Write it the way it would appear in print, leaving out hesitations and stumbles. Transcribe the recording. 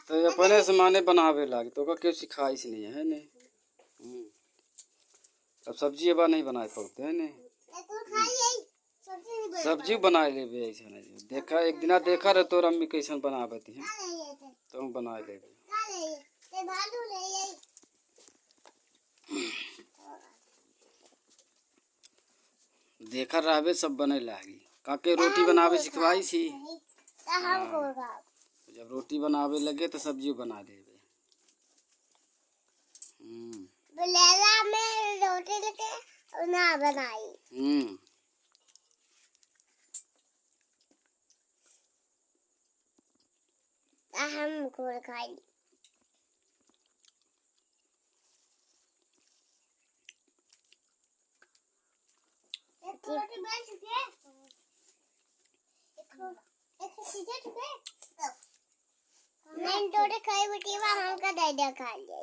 तो अपने समाने बनावे लागे तो का क्यों सिखाई से नहीं है ने। अब सब्जी अब नहीं बनाए पड़ते है ने। सब्जी बना ले ऐसा नहीं देखा एक दिन देखा रहे तो अम्मी कैसन बनावती है तो बना ले। देखा रहबे सब बने लागी काके रोटी बनावे सिखवाई सी। जब रोटी बनावे लगे तो सब्जी बना देवे। बेला में रोटी लेके ना बनाई। हम खोल खाई। रोटी बन चुकी है। एक चीज़ चुके। मैं रोटी खाई बेटी वहाँ का दादा खा लिया।